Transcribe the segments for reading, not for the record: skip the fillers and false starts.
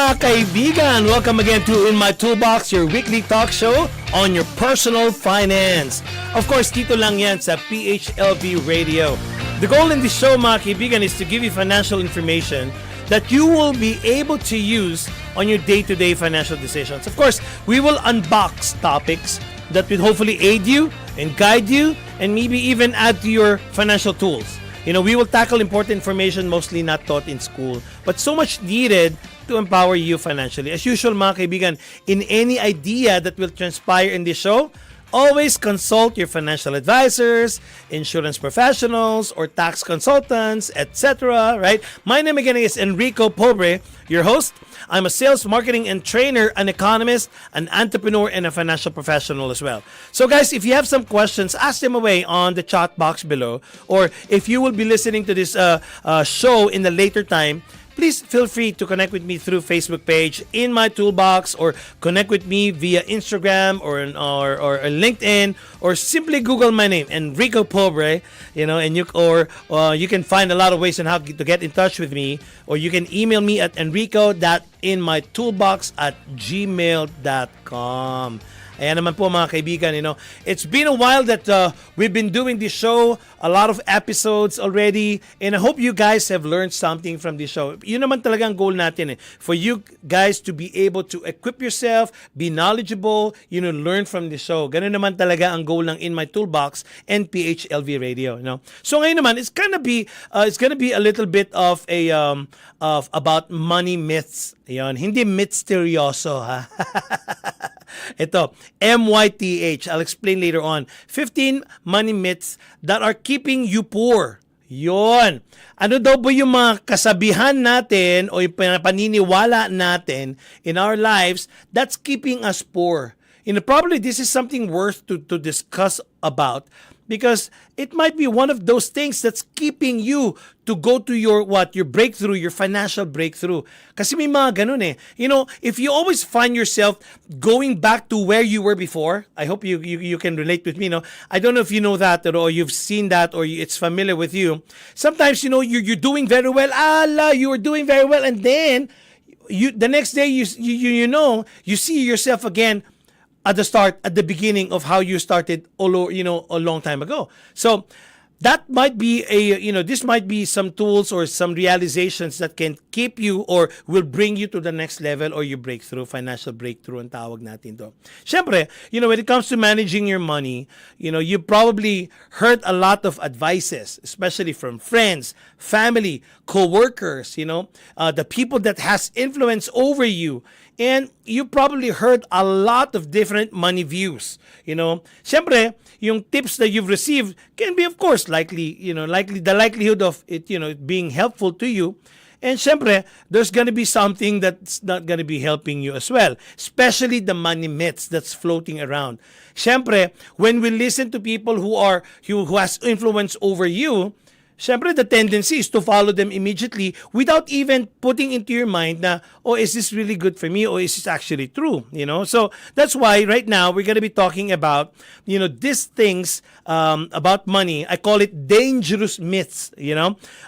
mga kaibigan! Welcome again to In My Toolbox, your weekly talk show on your personal finance. Of course, dito lang yan sa PHLV Radio. The goal in this show, mga kaibigan, is to give you financial information that you will be able to use on your day-to-day financial decisions. Of course, we will unbox topics that will hopefully aid you and guide you and maybe even add to your financial tools. You know, we will tackle important information mostly not taught in school, but so much needed to empower you financially. As usual, mga kaibigan, in any idea that will transpire in this show, always consult your financial advisors, insurance professionals, or tax consultants, etc. Right? My name again is Enrico Pobre, your host. I'm a sales, marketing, and trainer, an economist, an entrepreneur, and a financial professional as well. So guys, if you have some questions, ask them away on the chat box below. Or if you will be listening to this show in the later time, please feel free to connect with me through Facebook page In My Toolbox, or connect with me via Instagram or LinkedIn, or simply Google my name, Enrico Pobre, and you can find a lot of ways on how to get in touch with me, or you can email me at enrico.inmytoolbox@gmail.com. Ayan naman po mga kaibigan, it's been a while that we've been doing this show, a lot of episodes already, and I hope you guys have learned something from this show. Yun naman talaga ang goal natin, for you guys to be able to equip yourself, be knowledgeable, learn from the show. Ganun naman talaga ang goal ng In My Toolbox and PHLV Radio. So ngayon naman, it's gonna be a little bit of about money myths. Yon, hindi misteryoso, ha. Ito, MYTH. I'll explain later on. 15 money myths that are keeping you poor. Yon. Ano daw ba yung mga kasabihan natin o yung paniniwala natin in our lives that's keeping us poor? Probably this is something worth to discuss about, because it might be one of those things that's keeping you to go to your breakthrough, your financial breakthrough. Kasi may mga ganun eh. If you always find yourself going back to where you were before, I hope you can relate with me. I don't know if you know that, or you've seen that, or it's familiar with you. Sometimes, you're doing very well. You were doing very well. And then, the next day, you see yourself again at the beginning of how you started a long time ago. So that might be this might be some tools or some realizations that can keep you or will bring you to the next level or your breakthrough, financial breakthrough ang tawag natin to. Siyempre, when it comes to managing your money, you probably heard a lot of advices, especially from friends, family, co-workers, the people that has influence over you. And you probably heard a lot of different money views. Siyempre, yung tips that you've received can be, of course, likely the likelihood of it, being helpful to you. And siyempre, there's gonna be something that's not gonna be helping you as well, especially the money myths that's floating around. Siyempre, when we listen to people who has influence over you, siyempre, the tendency is to follow them immediately without even putting into your mind na, is this really good for me, or is this actually true? So that's why right now we're going to be talking about, these things about money. I call it dangerous myths,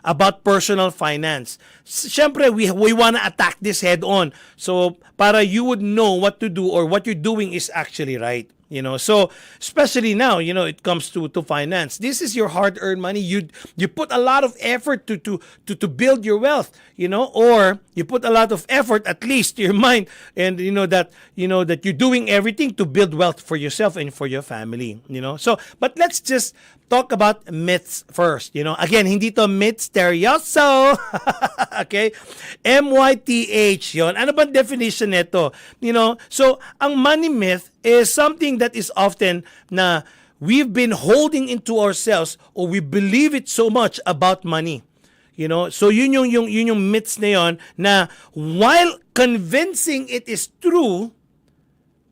about personal finance. Siyempre, we want to attack this head on. So para you would know what to do or what you're doing is actually right. So especially now, it comes to finance. This is your hard-earned money. You put a lot of effort to build your wealth, or you put a lot of effort, at least to your mind, and that you're doing everything to build wealth for yourself and for your family. So, but let's just talk about myths first. Again, hindi to misteryoso. Okay? MYTH yon. Ano ba definition nito? So ang money myth is something that is often na we've been holding into ourselves, or we believe it so much about money. So yun yung myths na yon, na while convincing it is true,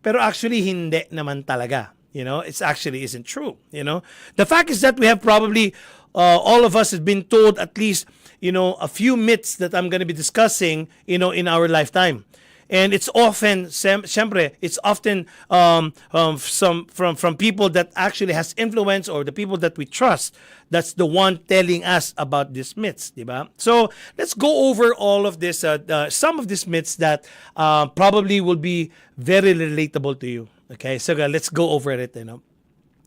pero actually hindi naman talaga. It actually isn't true. The fact is that we have probably all of us have been told at least a few myths that I'm going to be discussing in our lifetime. And it's often, syempre, it's often some from people that actually has influence, or the people that we trust. That's the one telling us about these myths, di ba? So let's go over all of this, some of these myths that probably will be very relatable to you. Okay, so let's go over it.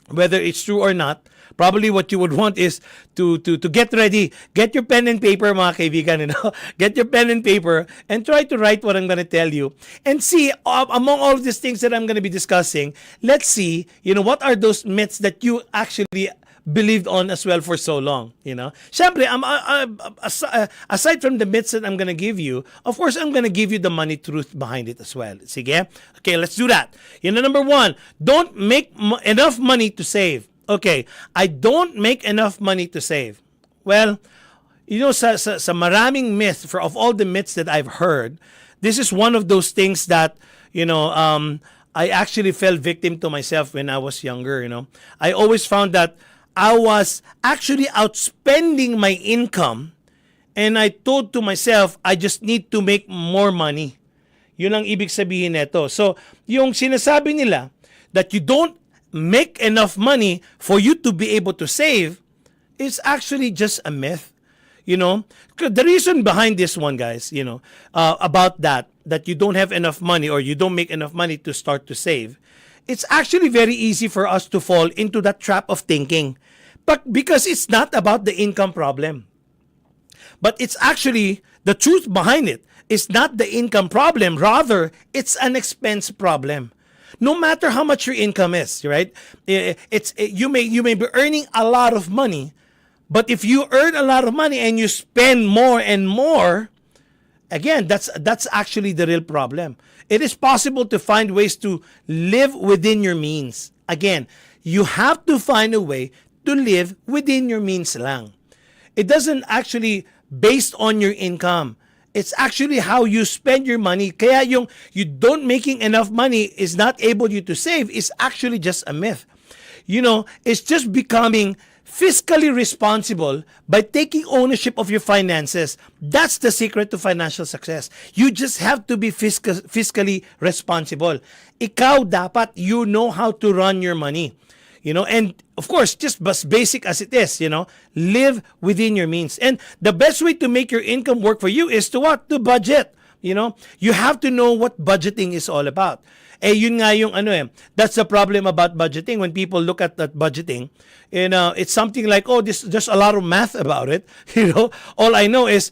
Whether it's true or not, probably what you would want is to get ready. Get your pen and paper, mga kaibigan. Get your pen and paper and try to write what I'm going to tell you. And see, among all of these things that I'm going to be discussing, let's see, what are those myths that you actually believed on as well for so long, Siyempre, aside from the myths that I'm gonna give you, of course, I'm gonna give you the money truth behind it as well. Sige? Okay, let's do that. Number one, don't make enough money to save. Okay, I don't make enough money to save. Well, sa maraming myth, of all the myths that I've heard, this is one of those things that, I actually fell victim to myself when I was younger, I always found that I was actually outspending my income, and I thought to myself, I just need to make more money. Yun ang ibig sabihin nito. So, yung sinasabi nila that you don't make enough money for you to be able to save is actually just a myth. The reason behind this one, guys, about that you don't have enough money, or you don't make enough money to start to save, it's actually very easy for us to fall into that trap of thinking. But because it's not about the income problem. But it's actually, the truth behind it is not the income problem. Rather, it's an expense problem. No matter how much your income is, right? You may be earning a lot of money, but if you earn a lot of money and you spend more and more, again, that's actually the real problem. It is possible to find ways to live within your means. Again, you have to find a way to live within your means lang. It doesn't actually based on your income. It's actually how you spend your money. Kaya yung you don't making enough money is not able you to save is actually just a myth. It's just becoming fiscally responsible by taking ownership of your finances. That's the secret to financial success. You just have to be fiscally responsible. Ikaw dapat, you know how to run your money. And of course, just as basic as it is, live within your means. And the best way to make your income work for you is to what? To budget. You have to know what budgeting is all about. Yun nga yung that's the problem about budgeting. When people look at that budgeting, it's something like, there's a lot of math about it. All I know is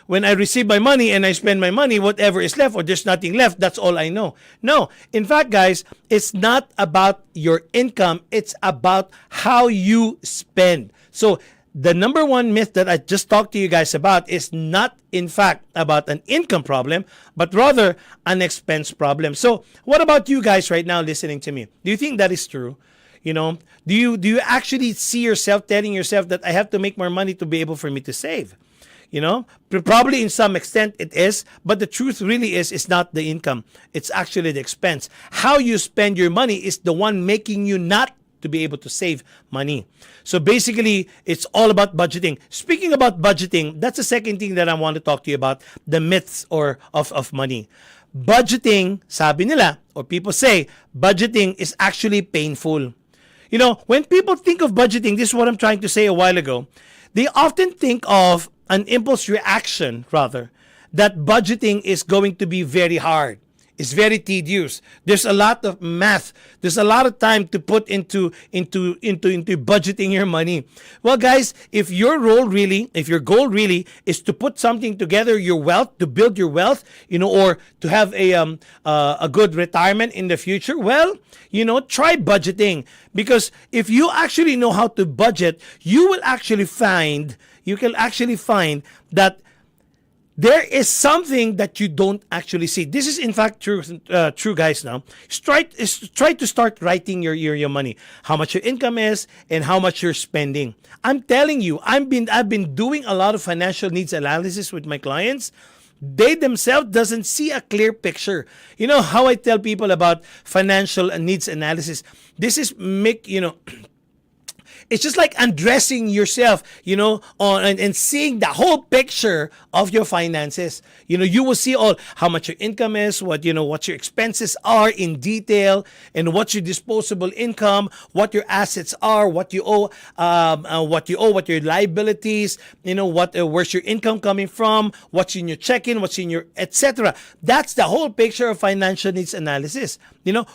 when I receive my money and I spend my money, whatever is left or there's nothing left, that's all I know. No, in fact, guys, it's not about your income. It's about how you spend. So the number one myth that I just talked to you guys about is not, in fact, about an income problem, but rather an expense problem. So what about you guys right now listening to me? Do you think that is true? Do you actually see yourself telling yourself that I have to make more money to be able for me to save? Probably in some extent it is, but the truth really is it's not the income. It's actually the expense. How you spend your money is the one making you not to be able to save money. So basically, it's all about budgeting. Speaking about budgeting, that's the second thing that I want to talk to you about, the myths of money. Budgeting, sabi nila, or people say, budgeting is actually painful. When people think of budgeting, this is what I'm trying to say a while ago, they often think of an impulse reaction, rather, that budgeting is going to be very hard. It's very tedious. There's a lot of math. There's a lot of time to put into budgeting your money. Well, guys, if your goal really is to put something together, your wealth, to build your wealth, or to have a good retirement in the future, well, try budgeting. Because if you actually know how to budget, you can actually find that there is something that you don't actually see. This is in fact true, guys. Now, try to start writing your money, how much your income is, and how much you're spending. I'm telling you, I've been doing a lot of financial needs analysis with my clients. They themselves doesn't see a clear picture. How I tell people about financial needs analysis. This is it's just like undressing yourself, and seeing the whole picture of your finances. You will see all how much your income is, what your expenses are in detail, and what's your disposable income, what your assets are, what you owe, what your liabilities, where's your income coming from, what's in your checking, what's in your etc. That's the whole picture of financial needs analysis.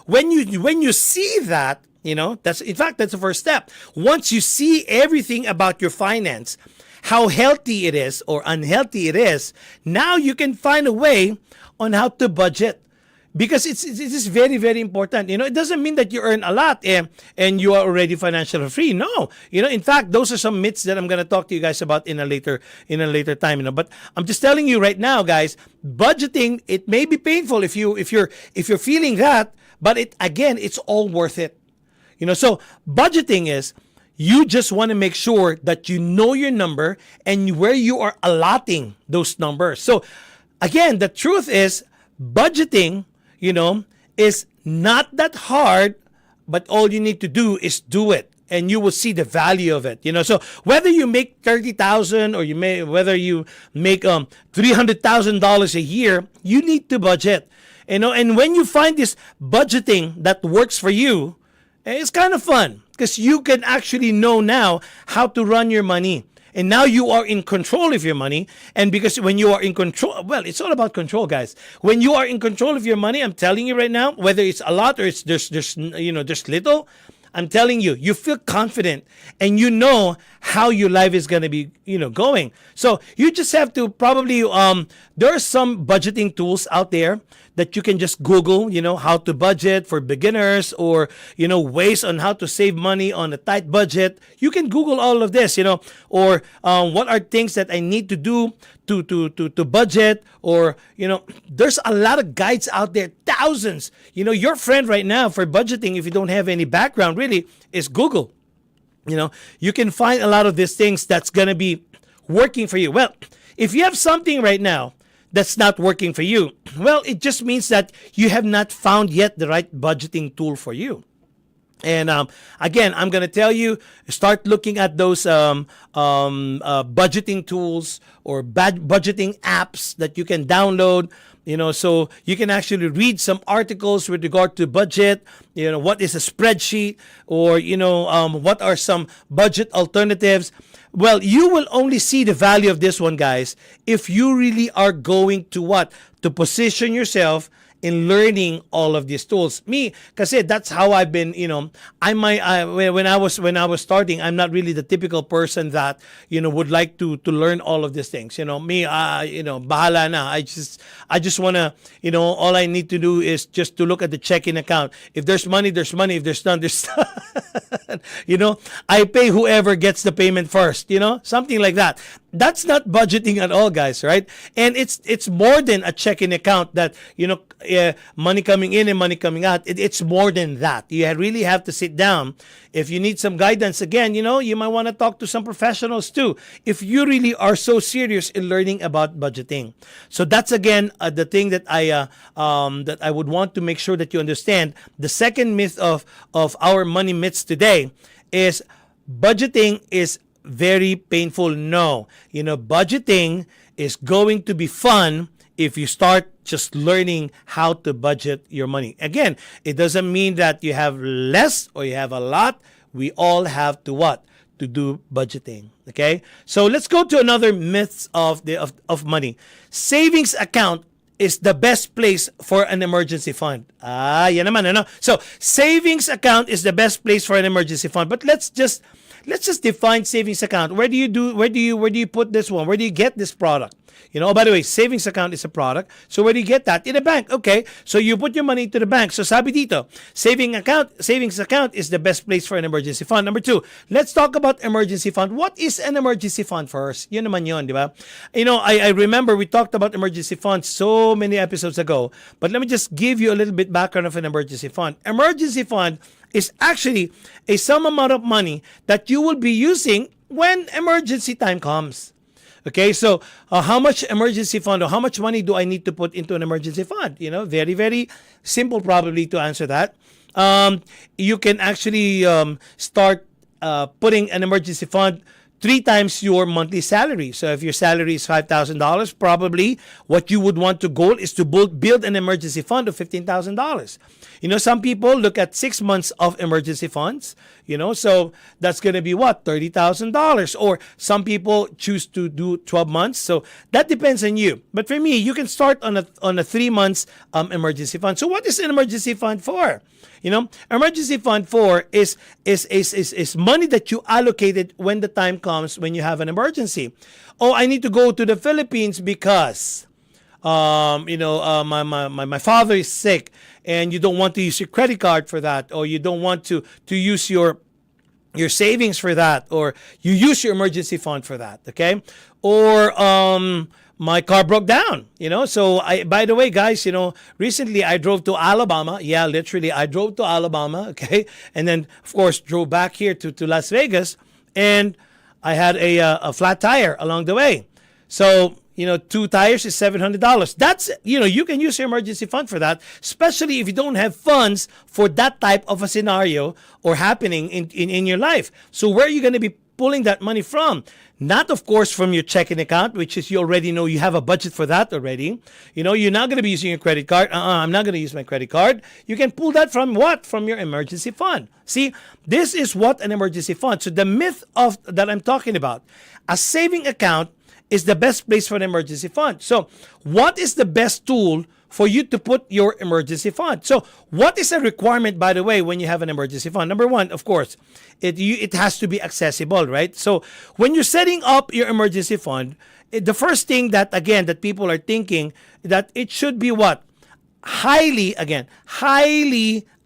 When you see that, that's the first step. Once you see everything about your finance, how healthy it is or unhealthy it is, now you can find a way on how to budget. Because it is very, very important. It doesn't mean that you earn a lot and you are already financially free. No. In fact, those are some myths that I'm going to talk to you guys about in a later time. But I'm just telling you right now, guys, budgeting, it may be painful if you're feeling that, but it's all worth it. So budgeting is, you just want to make sure that you know your number and where you are allotting those numbers. So again, the truth is, budgeting, is not that hard, but all you need to do is do it, and you will see the value of it. So whether you make 30,000 or whether you make $300,000 a year, you need to budget. And when you find this budgeting that works for you, it's kind of fun because you can actually know now how to run your money. And now you are in control of your money. And because when you are in control, well, it's all about control, guys. When you are in control of your money, I'm telling you right now, whether it's a lot or it's there's little, I'm telling you, you feel confident and you know how your life is going to be, going. So you just have to probably, there are some budgeting tools out there that you can just Google, how to budget for beginners or, ways on how to save money on a tight budget. You can Google all of this, or what are things that I need to do to budget, or, there's a lot of guides out there, thousands. Your friend right now for budgeting, if you don't have any background really, is Google. You can find a lot of these things that's going to be working for you. Well, if you have something right now that's not working for you, well, it just means that you have not found yet the right budgeting tool for you. And again, I'm going to tell you, start looking at those budgeting tools or budgeting apps that you can download. So you can actually read some articles with regard to budget, what is a spreadsheet, or, what are some budget alternatives. Well, you will only see the value of this one, guys, if you really are going to to position yourself in learning all of these tools. Me, kasi that's how I've been, when I was starting, I'm not really the typical person that, would like to learn all of these things. Me, bahala na. I just want to, all I need to do is just to look at the checking account. If there's money, there's money. If there's none, there's none. I pay whoever gets the payment first, something like that. That's not budgeting at all, guys, right? And it's more than a checking account that, money coming in and money coming out. It's more than that. You really have to sit down. If you need some guidance, again, you might want to talk to some professionals too, if you really are so serious in learning about budgeting. So that's, again, the thing that I would want to make sure that you understand. The second myth of our money myths today is budgeting is very painful. No, budgeting is going to be fun if you start just learning how to budget your money. Again, it doesn't mean that you have less or you have a lot. We all have to to do budgeting. Okay, so let's go to another myth of money. Savings account is the best place for an emergency fund. Yan naman, ano? So savings account is the best place for an emergency fund. But let's just define savings account. Where do you put this one? Where do you get this product? By the way, savings account is a product. So where do you get that? In a bank. Okay. So you put your money into the bank. So sabi dito, savings account is the best place for an emergency fund. Number 2, let's talk about emergency fund. What is an emergency fund first? Yun naman yun, di ba? I remember we talked about emergency funds so many episodes ago, but let me just give you a little bit background of an emergency fund. Emergency fund is actually a some amount of money that you will be using when emergency time comes. Okay, so how much emergency fund or how much money do I need to put into an emergency fund? Very, very simple probably to answer that. You can actually start putting an emergency fund three times your monthly salary. So if your salary is $5,000, probably what you would want to goal is to build an emergency fund of $15,000. Some people look at 6 months of emergency funds, so that's going to be what? $30,000. Or some people choose to do 12 months. So that depends on you. But for me, you can start on a 3 months emergency fund. So what is an emergency fund for? Emergency fund for is money that you allocated when the time comes when you have an emergency. Oh, I need to go to the Philippines because my father is sick, and you don't want to use your credit card for that, or you don't want to use your savings for that, or you use your emergency fund for that, okay? Or my car broke down, So by the way, guys, recently I drove to Alabama. Yeah, literally, I drove to Alabama, okay? And then, of course, drove back here to Las Vegas, and I had a flat tire along the way. So, 2 tires is $700. That's, you can use your emergency fund for that, especially if you don't have funds for that type of a scenario or happening in your life. So where are you going to be pulling that money from? Not, of course, from your checking account, which is you already know you have a budget for that already. You're not going to be using your credit card. I'm not going to use my credit card. You can pull that from what? From your emergency fund. See, this is what an emergency fund. So the myth that I'm talking about, a saving account is the best place for an emergency fund. So what is the best tool for you to put your emergency fund? So what is a requirement, by the way, when you have an emergency fund? Number one, of course, it has to be accessible, right? So when you're setting up your emergency fund, the first thing that people are thinking that it should be what? Highly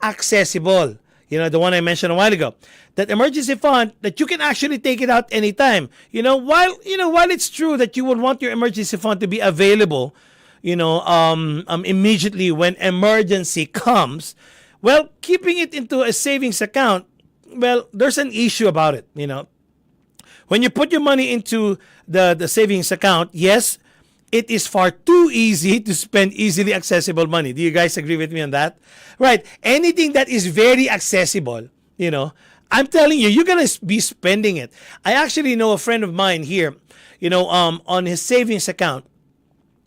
accessible. The one I mentioned a while ago. That emergency fund that you can actually take it out anytime. While it's true that you would want your emergency fund to be available, immediately when emergency comes, well, keeping it into a savings account, well, there's an issue about it. When you put your money into the savings account, yes, it is far too easy to spend easily accessible money. Do you guys agree with me on that? Right. Anything that is very accessible, I'm telling you, you're going to be spending it. I actually know a friend of mine here, on his savings account.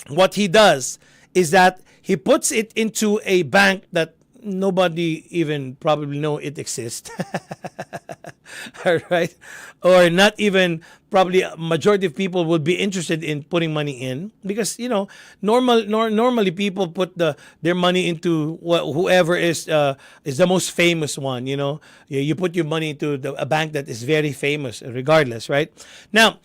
What he does is that he puts it into a bank that nobody even probably know it exists. All right. Or not even probably a majority of people would be interested in putting money in because, normally people put their money into whoever is the most famous one, You put your money into a bank that is very famous regardless, right? Now,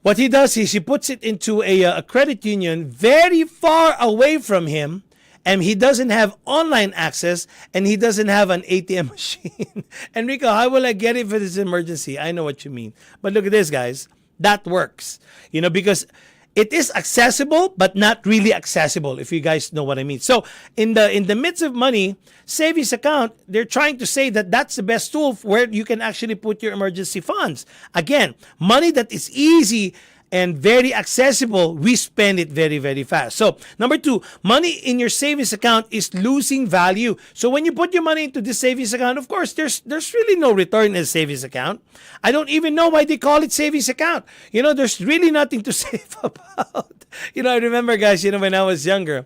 what he does is he puts it into a credit union very far away from him, and he doesn't have online access, and he doesn't have an ATM machine. Enrico, how will I get it for this emergency? I know what you mean. But look at this, guys. That works. Because it is accessible, but not really accessible, if you guys know what I mean. So in the midst of money, savings account, they're trying to say that that's the best tool where you can actually put your emergency funds. Again, money that is easy and very accessible, we spend it very, very fast. So, number two, money in your savings account is losing value. So, when you put your money into this savings account, of course, there's really no return in a savings account. I don't even know why they call it savings account. There's really nothing to save about. I remember, guys, when I was younger,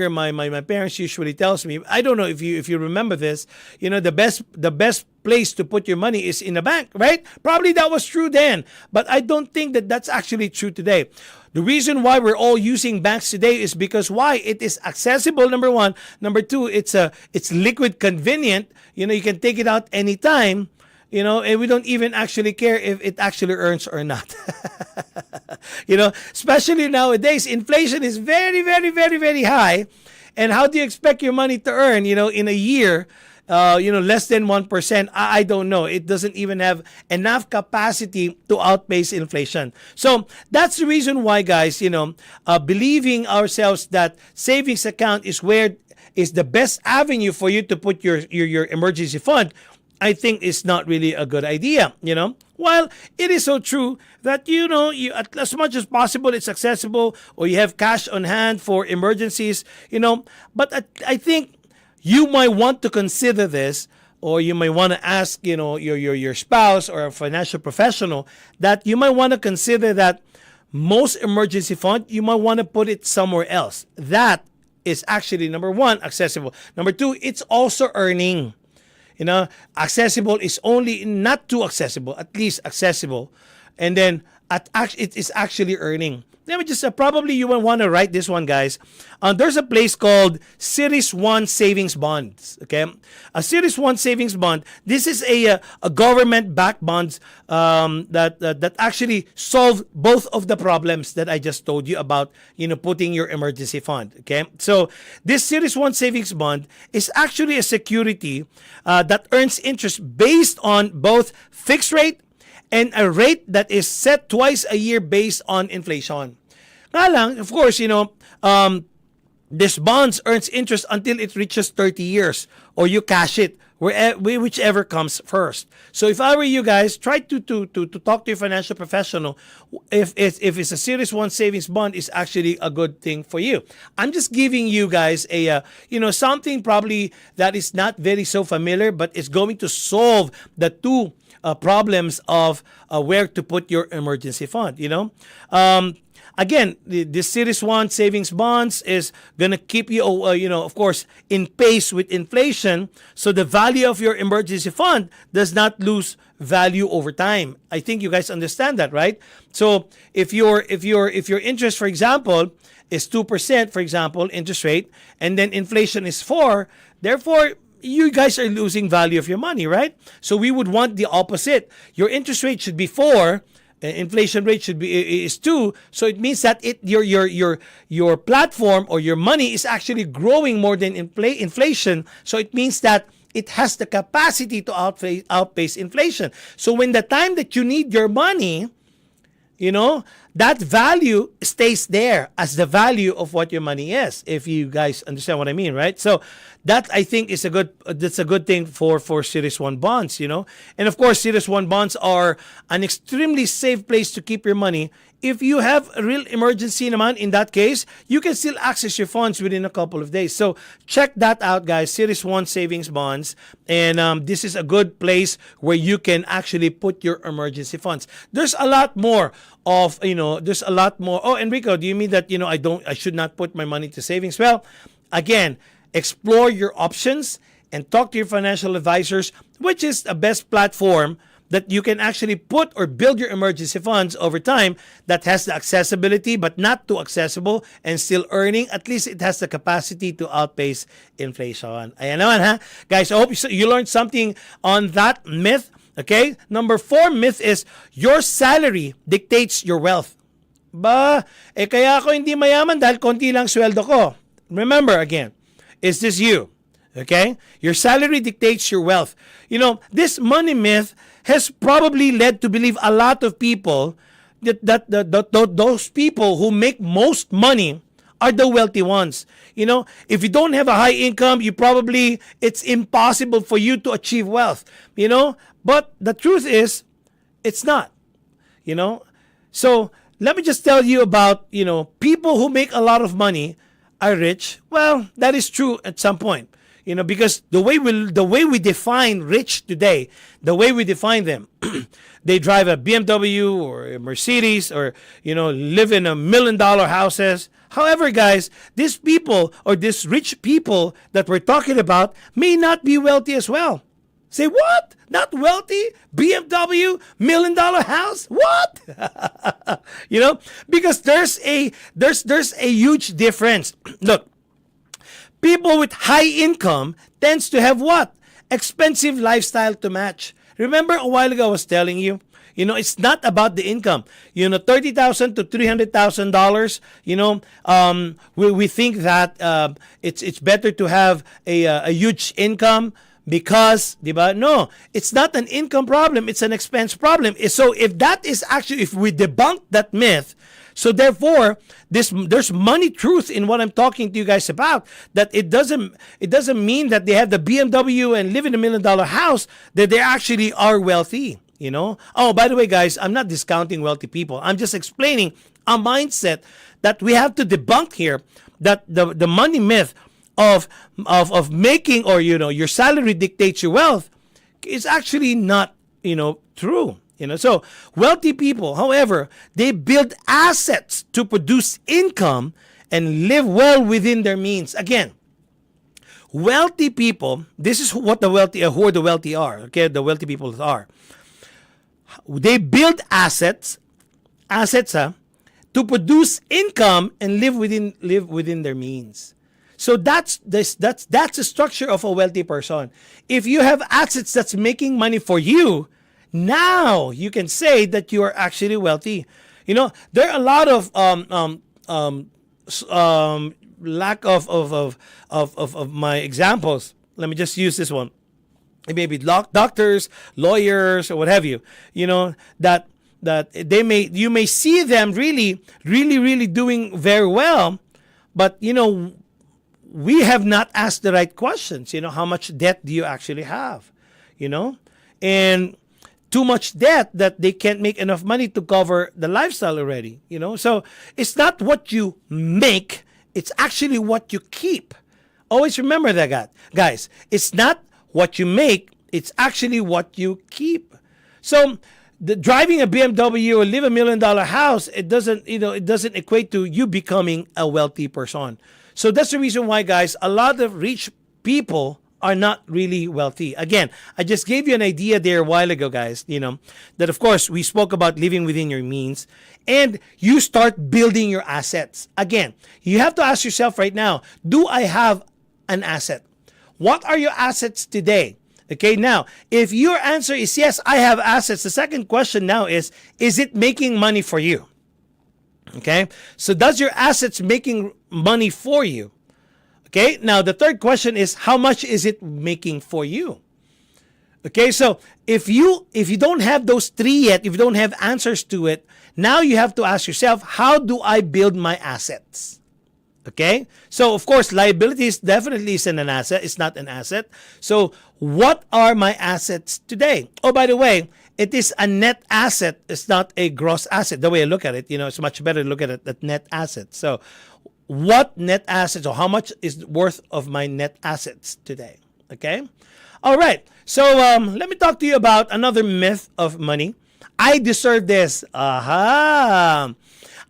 my parents usually tells me, I don't know if you remember this, the best place to put your money is in a bank, right? Probably that was true then, but I don't think that that's actually true today. The reason why we're all using banks today is because why? It is accessible, number one. Number two, it's liquid convenient. You can take it out anytime. And we don't even actually care if it actually earns or not. Especially nowadays, inflation is very, very, very, very high. And how do you expect your money to earn, in a year, less than 1%? I don't know. It doesn't even have enough capacity to outpace inflation. So that's the reason why, guys, believing ourselves that savings account is the best avenue for you to put your emergency fund, I think is not really a good idea, While it is so true that, you as much as possible, it's accessible or you have cash on hand for emergencies, but I think you might want to consider this or you might want to ask, your spouse or a financial professional, that you might want to consider that most emergency fund, you might want to put it somewhere else. That is actually, number one, accessible. Number two, it's also earning. Accessible is only not too accessible, at least accessible. And then it is actually earning. Let me just probably you will want to write this one, guys. There's a place called Series 1 Savings Bonds. Okay, a Series 1 Savings Bond. This is a government-backed bonds that actually solve both of the problems that I just told you about. Putting your emergency fund. Okay, so this Series 1 Savings Bond is actually a security that earns interest based on both fixed rate and a rate that is set twice a year based on inflation. Nga lang, of course, this bonds earns interest until it reaches 30 years or you cash it, whichever comes first. So if I were you guys, try to talk to your financial professional if it's a Series 1 savings bond is actually a good thing for you. I'm just giving you guys a something probably that is not very so familiar, but it's going to solve the two problems of where to put your emergency fund. Again, this Series 1 savings bonds is going to keep you, of course, in pace with inflation. So the value of your emergency fund does not lose value over time. I think you guys understand that, right? So if your interest, for example, is 2%, for example, interest rate, and then inflation is 4%, therefore, you guys are losing value of your money, right? So we would want the opposite. Your interest rate should be 4%. Inflation rate is 2, so it means that your platform or your money is actually growing more than inflation. So it means that it has the capacity to outpace inflation. So when the time that you need your money, that value stays there as the value of what your money is. If you guys understand what I mean, right? So that I think is a good thing for Series 1 bonds, And of course, Series 1 bonds are an extremely safe place to keep your money. If you have a real emergency naman, in that case, you can still access your funds within a couple of days. So check that out, guys. Series 1 savings bonds. And this is a good place where you can actually put your emergency funds. There's a lot more of, there's a lot more. Oh, Enrico, do you mean that, I should not put my money to savings? Well, again, explore your options and talk to your financial advisors, which is the best platform that you can actually put or build your emergency funds over time that has the accessibility but not too accessible and still earning. At least it has the capacity to outpace inflation. Ayan naman, ha? Guys, I hope you learned something on that myth. Okay? Number 4 myth is your salary dictates your wealth. Kaya ako hindi mayaman dahil konti lang sweldo ko. Remember again, is this you? Okay? Your salary dictates your wealth. This money myth has probably led to believe a lot of people that those people who make most money are the wealthy ones. If you don't have a high income, it's impossible for you to achieve wealth. But the truth is, it's not. So let me just tell you about, people who make a lot of money are rich. Well, that is true at some point. Because the way we define rich today, the way we define them, they drive a BMW or a Mercedes or, live in $1 million houses. However, guys, these people or these rich people that we're talking about may not be wealthy as well. Say, what? Not wealthy? BMW, $1 million house? What? Because there's a huge difference. Look, people with high income tends to have what? Expensive lifestyle to match. Remember a while ago I was telling you, it's not about the income. $30,000 to $300,000. We think that it's better to have a huge income because, diba? No, it's not an income problem. It's an expense problem. So if we debunk that myth, so therefore, there's money truth in what I'm talking to you guys about. That it doesn't mean that they have the BMW and live in $1 million house that they actually are wealthy. Oh, by the way, guys, I'm not discounting wealthy people. I'm just explaining a mindset that we have to debunk here. That the money myth of making, or your salary dictates your wealth, is actually not true. So wealthy people, however, they build assets to produce income and live well within their means. Again, wealthy people, this is what the wealthy, who the wealthy are. Okay, the wealthy people are. They build assets, to produce income and live within their means. So that's the structure of a wealthy person. If you have assets that's making money for you, now you can say that you are actually wealthy. There are a lot of lack of my examples. Let me just use this one. Maybe doctors, lawyers, or what have you. That you may see them really doing very well, but we have not asked the right questions. How much debt do you actually have? And too much debt that they can't make enough money to cover the lifestyle already. So it's not what you make, it's actually what you keep. Always remember that, guys. It's not what you make, it's actually what you keep. So driving a BMW or live $1 million house, it doesn't equate to you becoming a wealthy person. So that's the reason why, guys, a lot of rich people are not really wealthy. Again, I just gave you an idea there a while ago, guys, that of course we spoke about living within your means, and you start building your assets. Again, you have to ask yourself right now, do I have an asset? What are your assets today? Okay, now, if your answer is yes, I have assets, the second question now is it making money for you? Okay, so does your assets making money for you? Okay, now the third question is, how much is it making for you? Okay, so if you don't have those three yet, if you don't have answers to it, now you have to ask yourself, how do I build my assets? Okay, so of course, liabilities definitely isn't an asset. It's not an asset. So what are my assets today? Oh, by the way, it is a net asset. It's not a gross asset. The way I look at it, it's much better to look at it at net assets. So what net assets, or how much is worth of my net assets today? Okay, all right. So let me talk to you about another myth of money. I deserve this. Aha.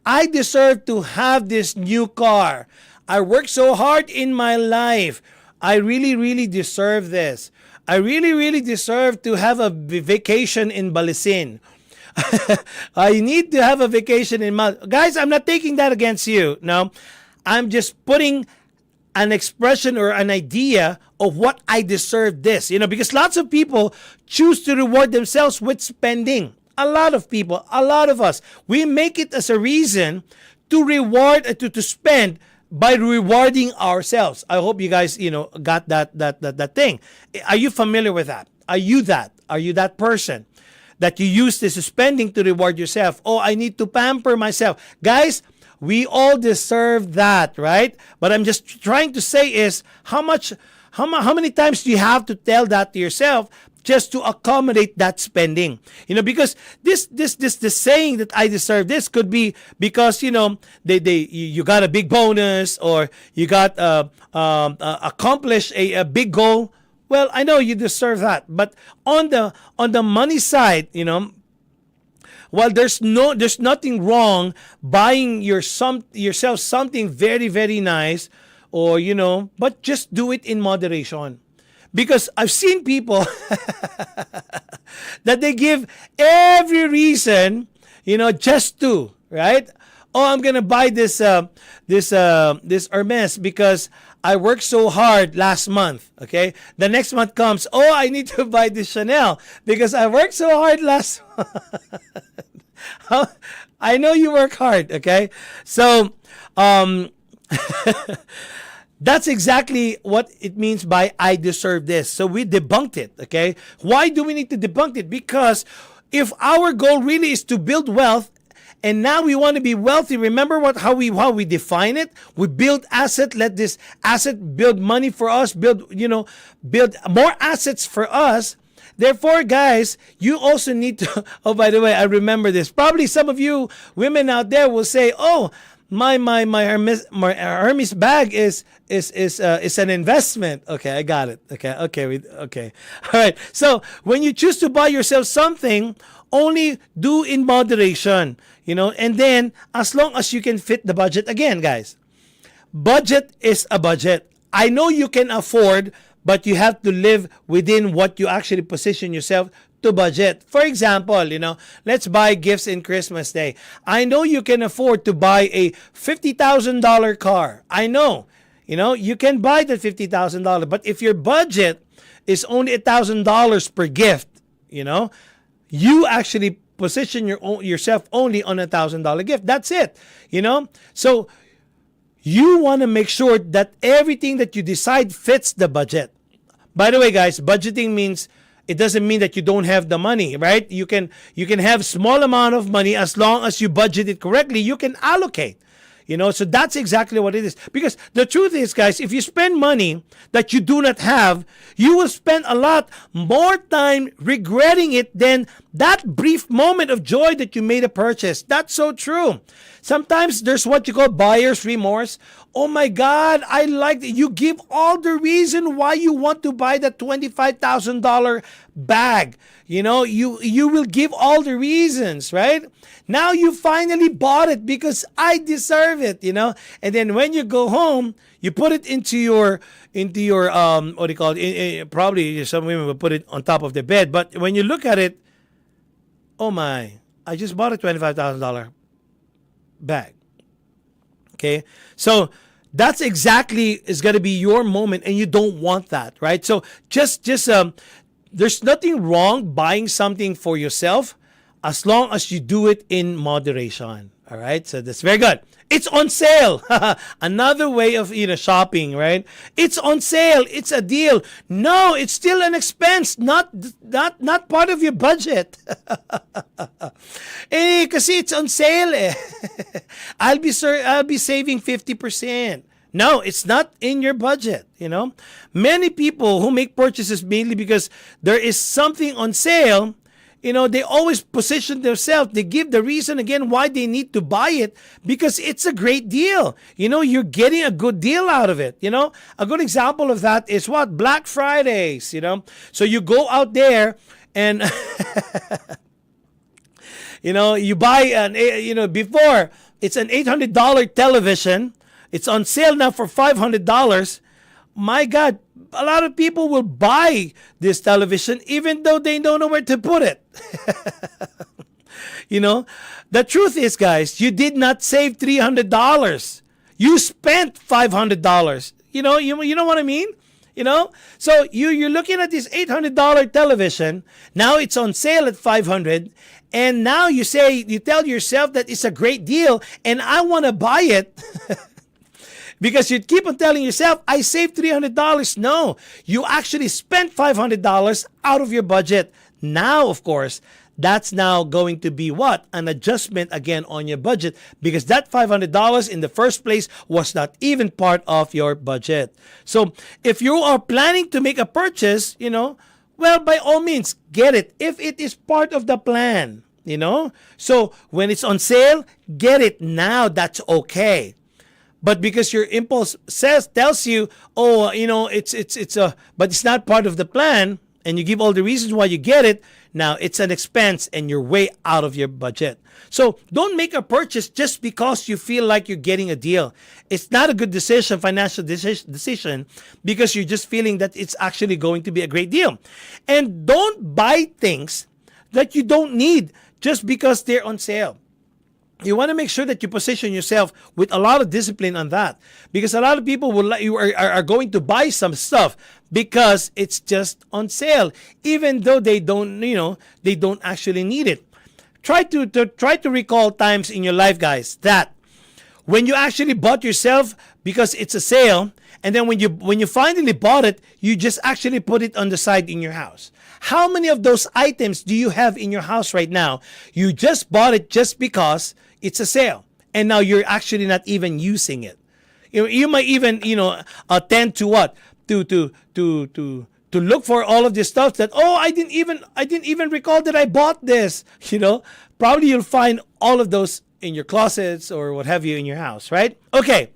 I deserve to have this new car. I worked so hard in my life. I really deserve this. I really deserve to have a vacation in Balisin. I need to have a vacation in Guys, I'm not taking that against you. No, I'm just putting an expression or an idea of what I deserve this. Because lots of people choose to reward themselves with spending. A lot of people, a lot of us, we make it as a reason to reward, to spend by rewarding ourselves. I hope you guys, got that thing. Are you familiar with that? Are you that person that you use this spending to reward yourself? Oh, I need to pamper myself. Guys, we all deserve that, right? But I'm just trying to say is, how many times do you have to tell that to yourself just to accommodate that spending? Because this saying that I deserve this could be because you got a big bonus, or you got accomplished a big goal. Well, I know you deserve that, but on the money side, while there's nothing wrong buying yourself something very, very nice, or but just do it in moderation. Because I've seen people that they give every reason, just to, right? Oh, I'm gonna buy this Hermes because I worked so hard last month. Okay, the next month comes. Oh, I need to buy this Chanel because I worked so hard last month. I know you work hard. Okay, so that's exactly what it means by I deserve this. So we debunked it, okay? Why do we need to debunk it? Because if our goal really is to build wealth, and now we want to be wealthy, remember how we define it? We build asset, let this asset build money for us, build more assets for us. Therefore, guys, you also need to, oh, by the way, I remember this. Probably some of you women out there will say, oh, my Hermes bag is an investment. Okay, I got it. Okay. All right. So when you choose to buy yourself something, only do in moderation, and then as long as you can fit the budget. Again, guys, budget is a budget. I know you can afford, but you have to live within what you actually position yourself to budget. For example, let's buy gifts in Christmas Day. I know you can afford to buy a $50,000 car. I know, you can buy that $50,000. But if your budget is only $1,000 per gift, you actually position yourself only on $1,000 gift. That's it. So you want to make sure that everything that you decide fits the budget. By the way, guys, budgeting means it doesn't mean that you don't have the money, right? You can have small amount of money as long as you budget it correctly. You can allocate. So that's exactly what it is. Because the truth is, guys, if you spend money that you do not have, you will spend a lot more time regretting it than that brief moment of joy that you made a purchase. That's so true. Sometimes there's what you call buyer's remorse. Oh my God, I like that. You give all the reason why you want to buy that $25,000 bag. You will give all the reasons, right? Now you finally bought it because I deserve it, And then when you go home, you put it into your what do you call it? Probably some women will put it on top of the bed. But when you look at it, oh my, I just bought a $25,000 bag. Okay, so that's exactly is going to be your moment, and you don't want that, right? So just there's nothing wrong buying something for yourself as long as you do it in moderation. All right, so that's very good. It's on sale. Another way of shopping, right? It's on sale. It's a deal. No, it's still an expense, not part of your budget. Kasi it's on sale. I'll be saving 50%. No, it's not in your budget, Many people who make purchases mainly because there is something on sale, they always position themselves. They give the reason again why they need to buy it because it's a great deal. You're getting a good deal out of it. A good example of that is what? Black Fridays, So you go out there and, you buy before it's an $800 television. It's on sale now for $500. My God, a lot of people will buy this television even though they don't know where to put it. The truth is, guys, you did not save $300. You spent $500. You know what I mean? So you're looking at this $800 television. Now it's on sale at $500. And now you tell yourself that it's a great deal and I want to buy it. Because you keep on telling yourself, I saved $300. No, you actually spent $500 out of your budget. Now, of course, that's now going to be what? An adjustment again on your budget because that $500 in the first place was not even part of your budget. So if you are planning to make a purchase, well, by all means, get it if it is part of the plan, So when it's on sale, get it now. That's okay. But because your impulse tells you, but it's not part of the plan, and you give all the reasons why you get it, now it's an expense and you're way out of your budget. So don't make a purchase just because you feel like you're getting a deal. It's not a good financial decision, because you're just feeling that it's actually going to be a great deal. And don't buy things that you don't need just because they're on sale. You want to make sure that you position yourself with a lot of discipline on that, because a lot of people are going to buy some stuff because it's just on sale, even though they don't actually need it. Try to recall times in your life, guys, that when you actually bought yourself because it's a sale, and then when you finally bought it, you just actually put it on the side in your house. How many of those items do you have in your house right now? You just bought it just because it's a sale, and now you're actually not even using it. You might even tend to what to look for all of this stuff that I didn't even recall that I bought this. Probably you'll find all of those in your closets or what have you in your house, right? Okay,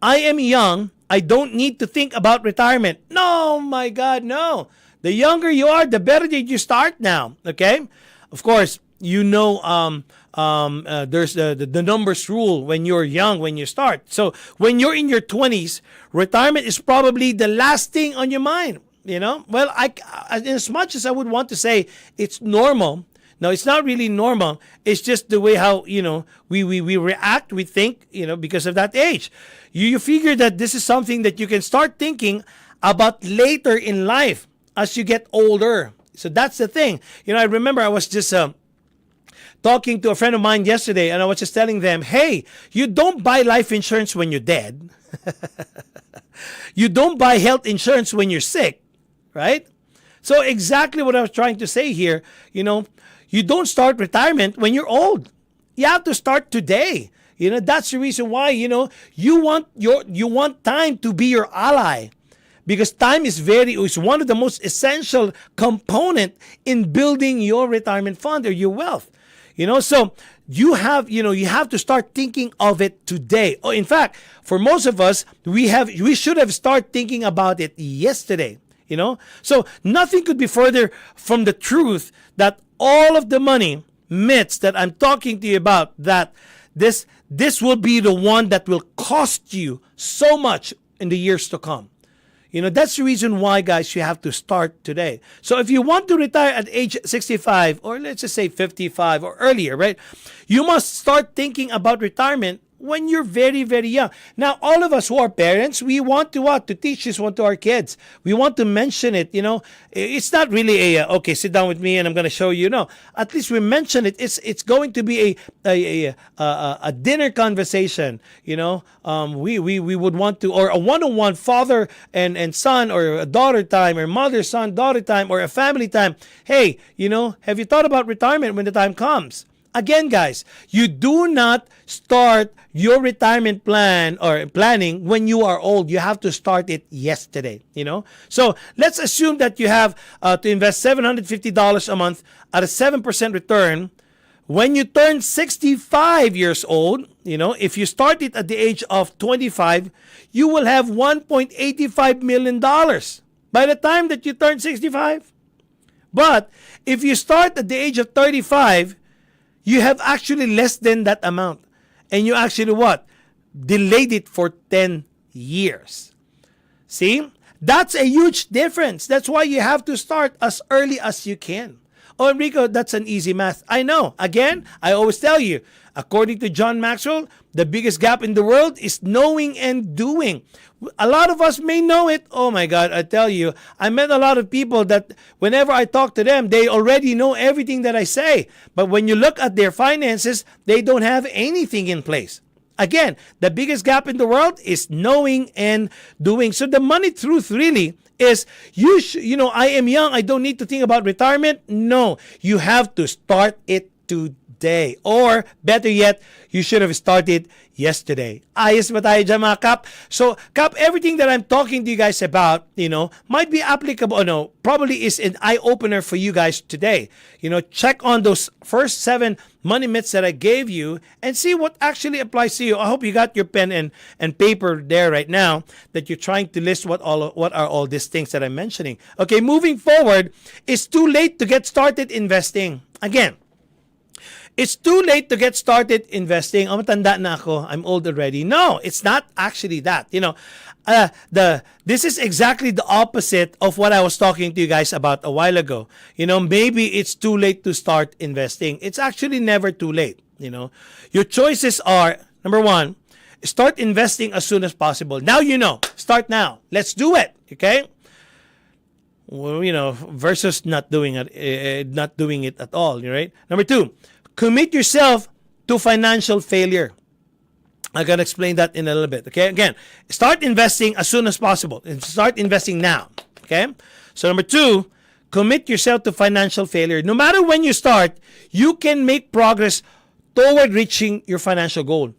I am young. I don't need to think about retirement. No, my God, no. The younger you are, the better that you start now, okay? Of course, you know there's the numbers rule when you're young, when you start. So when you're in your 20s, retirement is probably the last thing on your mind, you know? Well, as much as I would want to say it's normal, no, it's not really normal. It's just the way how, you know, we react, we think, you know, because of that age. You figure that this is something that you can start thinking about later in life as you get older. So that's the thing. You know, I remember I was just talking to a friend of mine yesterday, and I was just telling them, hey, you don't buy life insurance when you're dead. You don't buy health insurance when you're sick, right? So exactly what I was trying to say here, you know, you don't start retirement when you're old. You have to start today. You know, that's the reason why, you know, you want time to be your ally. Because time is one of the most essential component in building your retirement fund or your wealth. You know, so you have to start thinking of it today. Or in fact, for most of us, we should have started thinking about it yesterday. You know, so nothing could be further from the truth that all of the money myths that I'm talking to you about, that this will be the one that will cost you so much in the years to come. You know, that's the reason why, guys, you have to start today. So if you want to retire at age 65, or let's just say 55 or earlier, right? You must start thinking about retirement when you're very, very young. Now, all of us who are parents, we want to what? To teach this one to our kids. We want to mention it, you know. It's not really okay, sit down with me and I'm going to show you. No, at least we mention it. It's going to be a dinner conversation, you know. We would want to, or a one-on-one father and son, or a daughter time, or mother, son, daughter time, or a family time. Hey, you know, have you thought about retirement when the time comes? Again, guys, you do not start your retirement plan or planning when you are old. You have to start it yesterday, you know. So let's assume that you have to invest $750 a month at a 7% return. When you turn 65 years old, you know, if you start it at the age of 25, you will have $1.85 million by the time that you turn 65. But if you start at the age of 35, you have actually less than that amount. And you actually what? Delayed it for 10 years. See? That's a huge difference. That's why you have to start as early as you can. Oh, Enrico, that's an easy math. I know. Again, I always tell you, according to John Maxwell, the biggest gap in the world is knowing and doing. A lot of us may know it. Oh my God, I tell you, I met a lot of people that whenever I talk to them, they already know everything that I say. But when you look at their finances, they don't have anything in place. Again, the biggest gap in the world is knowing and doing. So the money truth really is, you know, I am young, I don't need to think about retirement. No, you have to start it today. Or better yet, you should have started yesterday. Ayos ba tayo dyan, mga Kap? So, Kap, everything that I'm talking to you guys about, you know, might be applicable, no, probably is an eye-opener for you guys today. You know, check on those first 7 money myths that I gave you and see what actually applies to you. I hope you got your pen and paper there right now, that you're trying to list what are all these things that I'm mentioning. Okay, moving forward, it's too late to get started investing. Again, it's too late to get started investing. Oh, matanda na ako. I'm old already. No, it's not actually that. You know, this is exactly the opposite of what I was talking to you guys about a while ago. You know, maybe it's too late to start investing. It's actually never too late. You know, your choices are, number 1, start investing as soon as possible. Now you know. Start now. Let's do it. Okay? Well, you know, versus not doing it at all. Right? Number 2. Commit yourself to financial failure. I'm going to explain that in a little bit. Okay. Again, start investing as soon as possible. And start investing now. Okay. So number 2, commit yourself to financial failure. No matter when you start, you can make progress toward reaching your financial goal.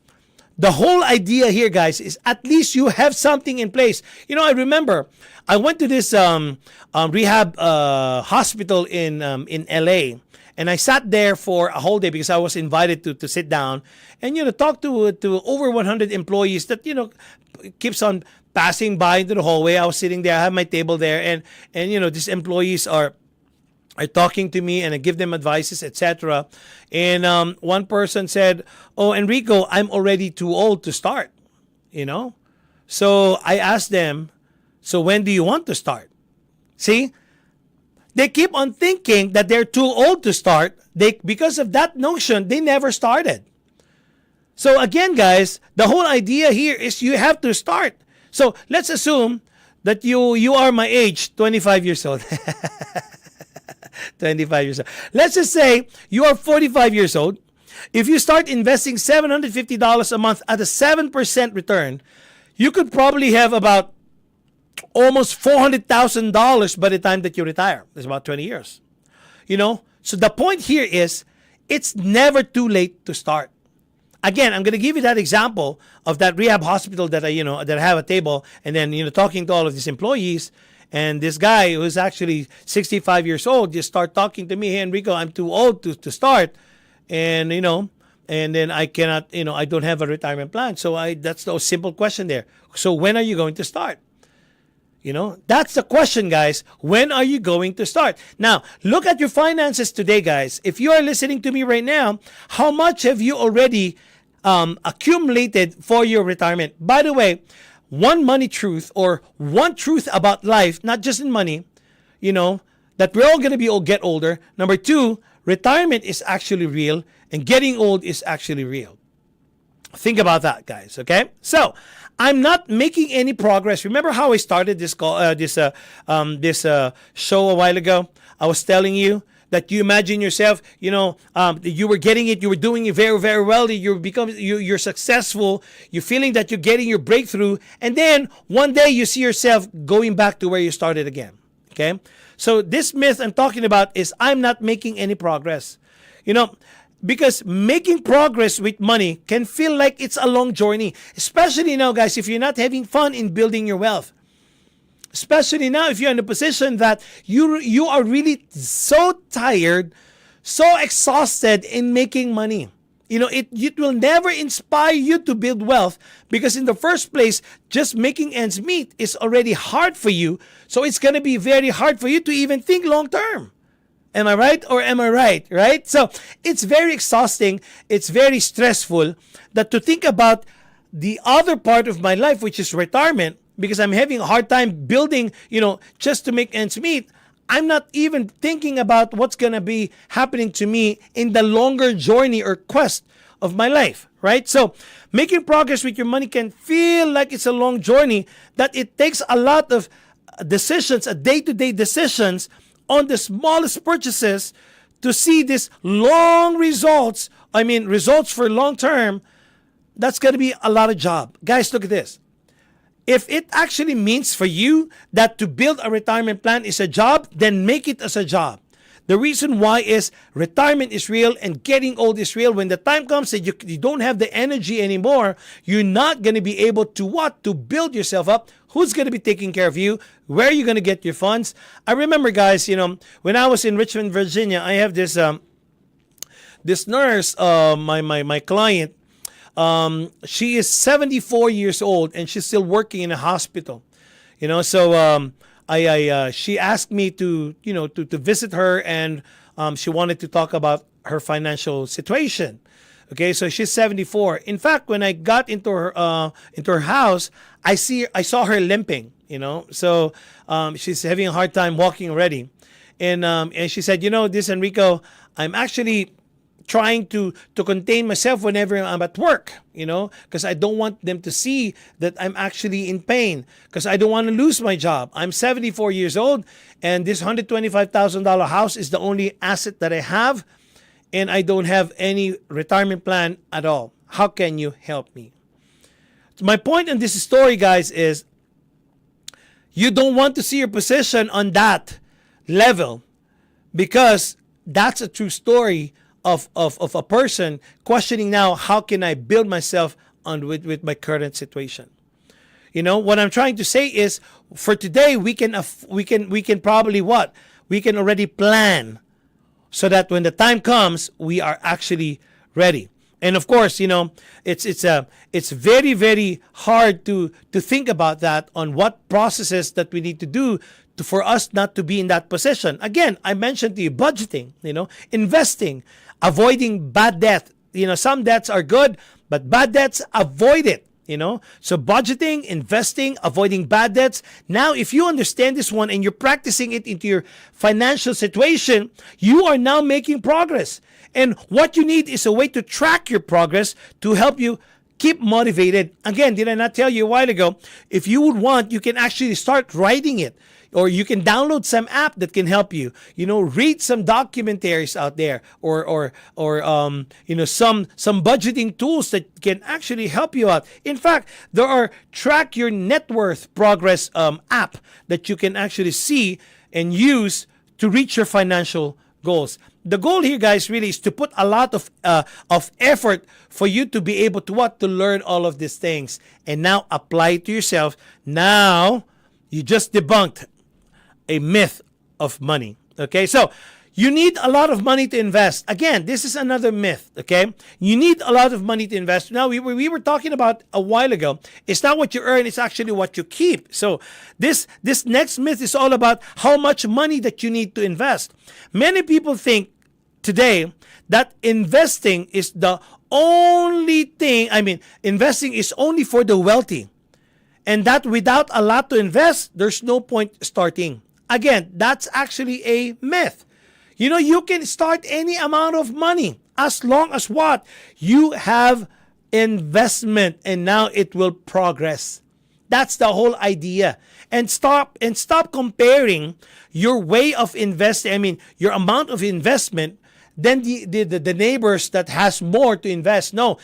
The whole idea here, guys, is at least you have something in place. You know, I remember I went to this rehab hospital in LA. And I sat there for a whole day because I was invited to sit down and, talk to over 100 employees that, keeps on passing by into the hallway. I was sitting there, I have my table there, and these employees are talking to me, and I give them advices, etc. And one person said, "Oh, Enrico, I'm already too old to start." So I asked them, "So when do you want to start?" See, they keep on thinking that they're too old to start. Because of that notion, they never started. So again, guys, the whole idea here is you have to start. So let's assume that you are my age, 25 years old. 25 years old. Let's just say you are 45 years old. If you start investing $750 a month at a 7% return, you could probably have about almost $400,000 by the time that you retire. That's about 20 years. So the point here is it's never too late to start. Again, I'm going to give you that example of that rehab hospital that I have a table, and then talking to all of these employees, and this guy who's actually 65 years old just start talking to me, "Hey, Enrico, I'm too old to start, and and then I cannot, I don't have a retirement plan." So that's the simple question there. So when are you going to start? That's the question, guys. When are you going to start? Now, look at your finances today, guys. If you are listening to me right now, how much have you already accumulated for your retirement? By the way, one money truth, or one truth about life, not just in money, that we're all going to get older. Number two, retirement is actually real, and getting old is actually real. Think about that, guys. Okay, so I'm not making any progress. Remember how I started this show a while ago? I was telling you that you imagine yourself, you were getting it, you were doing it very, very well. You're successful. You're feeling that you're getting your breakthrough, and then one day you see yourself going back to where you started again. Okay, so this myth I'm talking about is I'm not making any progress. Because making progress with money can feel like it's a long journey. Especially now, guys, if you're not having fun in building your wealth. Especially now if you're in a position that you are really so tired, so exhausted in making money. It will never inspire you to build wealth, because in the first place, just making ends meet is already hard for you. So it's going to be very hard for you to even think long term. Am I right or am I right? Right? So it's very exhausting. It's very stressful that to think about the other part of my life, which is retirement, because I'm having a hard time building, just to make ends meet. I'm not even thinking about what's going to be happening to me in the longer journey or quest of my life, right? So making progress with your money can feel like it's a long journey, that it takes a lot of decisions, day-to-day decisions on the smallest purchases to see this long results. Results for long term. That's going to be a lot of job. Guys, look at this. If it actually means for you that to build a retirement plan is a job, then make it as a job. The reason why is retirement is real and getting old is real. When the time comes that you don't have the energy anymore, you're not going to be able to build yourself up. Who's going to be taking care of you? Where are you going to get your funds? I remember, guys, when I was in Richmond, Virginia, I have this nurse, my client. She is 74 years old and she's still working in a hospital. So she asked me to visit her, and she wanted to talk about her financial situation. Okay, so she's 74. In fact, when I got into her house, I saw her limping. So she's having a hard time walking already, and she said, this Enrico, I'm actually trying to contain myself whenever I'm at work, because I don't want them to see that I'm actually in pain, because I don't want to lose my job. I'm 74 years old, and this $125,000 house is the only asset that I have, and I don't have any retirement plan at all. How can you help me? My point in this story, guys, is you don't want to see your position on that level, because that's a true story of a person questioning now, how can I build myself with my current situation? What I'm trying to say is, for today we can probably we can already plan so that when the time comes, we are actually ready. And of course, it's very very hard to think about that on what processes that we need to do for us not to be in that position. Again, I mentioned to you budgeting, investing, avoiding bad debt. Some debts are good, but bad debts, avoid it. So budgeting, investing, avoiding bad debts. Now, if you understand this one and you're practicing it into your financial situation, you are now making progress. And what you need is a way to track your progress to help you keep motivated. Again, did I not tell you a while ago? If you would want, you can actually start writing it. Or you can download some app that can help you. Read some documentaries out there, or some budgeting tools that can actually help you out. In fact, there are track your net worth progress app that you can actually see and use to reach your financial goals. The goal here, guys, really is to put a lot of effort for you to be able to learn all of these things and now apply it to yourself. Now you just debunked a myth of money. Okay, so you need a lot of money to invest. Again, this is another myth. Okay, you need a lot of money to invest. Now, we were talking about a while ago. It's not what you earn; it's actually what you keep. So this next myth is all about how much money that you need to invest. Many people think today that investing is the only thing. Investing is only for the wealthy, and that without a lot to invest, there's no point starting. Again, that's actually a myth. You can start any amount of money as long as what? You have investment, and now it will progress. That's the whole idea. And stop comparing your way of investing, your amount of investment than the neighbors that has more to invest. No.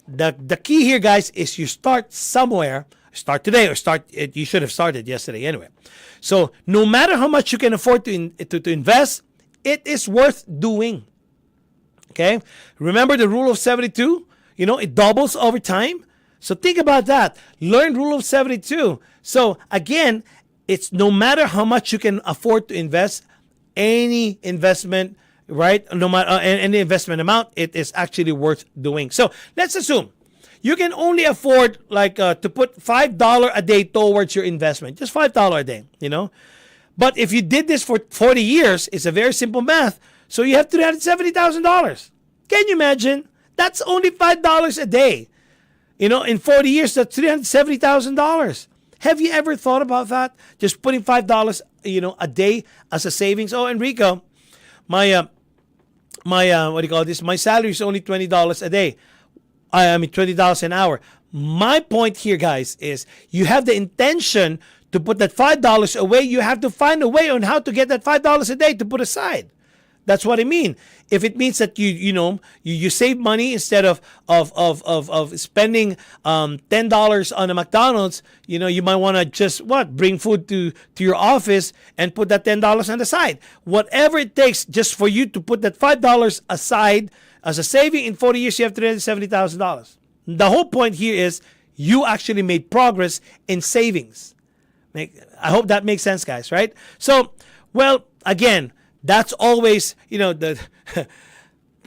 The key here, guys, is you start somewhere. Start today, or you should have started yesterday anyway. So no matter how much you can afford to invest, it is worth doing. Okay? Remember the rule of 72? It doubles over time. So think about that. Learn rule of 72. So again, it's no matter how much you can afford to invest, any investment, right? No matter any investment amount, it is actually worth doing. So let's assume you can only afford to put $5 a day towards your investment. Just $5 a day, But if you did this for 40 years, it's a very simple math. So you have $370,000. Can you imagine? That's only $5 a day. In 40 years, that's $370,000. Have you ever thought about that? Just putting $5, a day as a savings. Oh, Enrico, my what do you call this? My salary is only $20 a day. $20 an hour. My point here, guys, is you have the intention to put that $5 away. You have to find a way on how to get that $5 a day to put aside. That's what I mean. If it means that you save money instead of spending $10 on a McDonald's, you might want to just bring food to your office and put that $10 on the side. Whatever it takes, just for you to put that $5 aside as a saving. In 40 years, you have $370,000. The whole point here is you actually made progress in savings. I hope that makes sense, guys, right? So, again, that's always,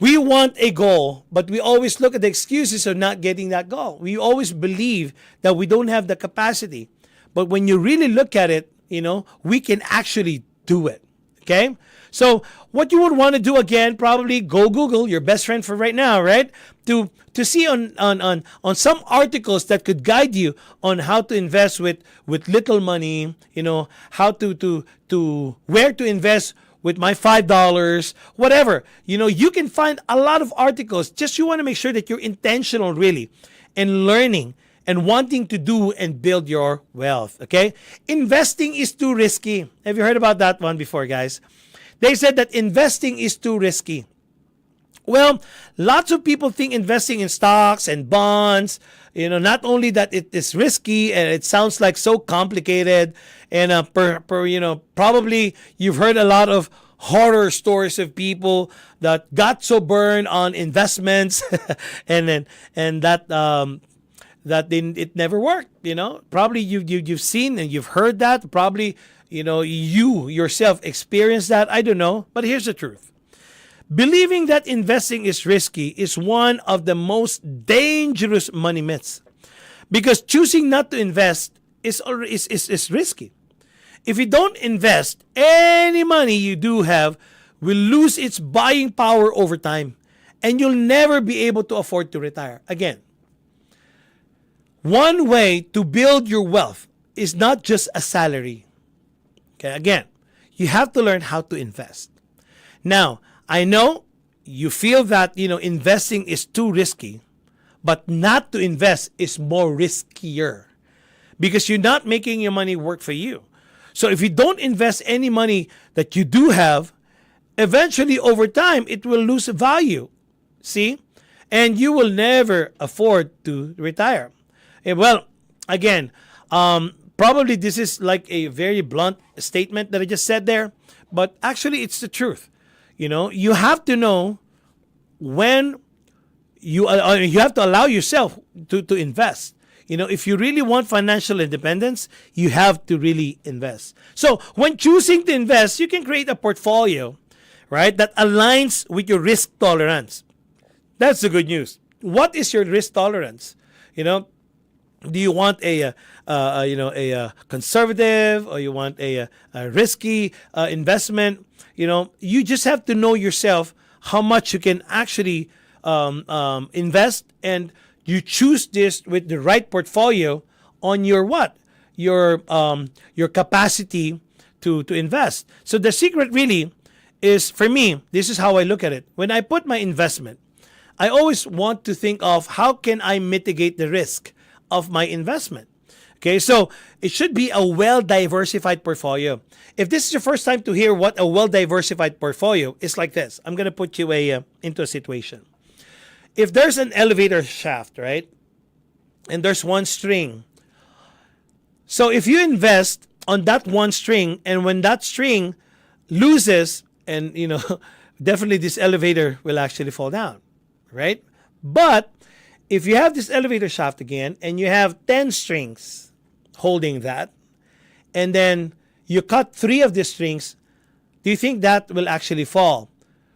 we want a goal, but we always look at the excuses of not getting that goal. We always believe that we don't have the capacity. But when you really look at it, we can actually do it. Okay? So what you would want to do, again, probably go Google, your best friend for right now, right? To see on some articles that could guide you on how to invest with little money, how to where to invest with my $5, whatever. You can find a lot of articles. Just you want to make sure that you're intentional really in learning and wanting to do and build your wealth, okay? Investing is too risky. Have you heard about that one before, guys? They said that investing is too risky. Well, lots of people think investing in stocks and bonds, not only that it is risky and it sounds like so complicated, and probably you've heard a lot of horror stories of people that got so burned on investments and that it never worked. Probably you've seen and you've heard that. Probably you yourself experienced that. I don't know, but here's the truth. Believing that investing is risky is one of the most dangerous money myths, because choosing not to invest is risky. If you don't invest, any money you do have will lose its buying power over time, and you'll never be able to afford to retire. Again, one way to build your wealth is not just a salary. Okay, again, you have to learn how to invest. Now, I know you feel that, investing is too risky, but not to invest is more riskier because you're not making your money work for you. So if you don't invest any money that you do have, eventually over time, it will lose value. See? And you will never afford to retire. Well, again, probably this is like a very blunt statement that I just said there, but actually it's the truth. You have to know when you have to allow yourself to invest. If you really want financial independence, you have to really invest. So when choosing to invest, you can create a portfolio, right, that aligns with your risk tolerance. That's the good news. What is your risk tolerance? Do you want a conservative, or you want a risky investment? You just have to know yourself how much you can actually invest, and you choose this with the right portfolio on your what? Your capacity to invest. So the secret really is, for me, this is how I look at it. When I put my investment, I always want to think of how can I mitigate the risk of my investment. Okay, so it should be a well-diversified portfolio. If this is your first time to hear what a well-diversified portfolio is, like this. I'm going to put you into a situation. If there's an elevator shaft, right, and there's one string. So if you invest on that one string, and when that string loses, and, definitely this elevator will actually fall down, right? But if you have this elevator shaft again, and you have 10 strings holding that, and then you cut 3 of the strings, do you think that will actually fall?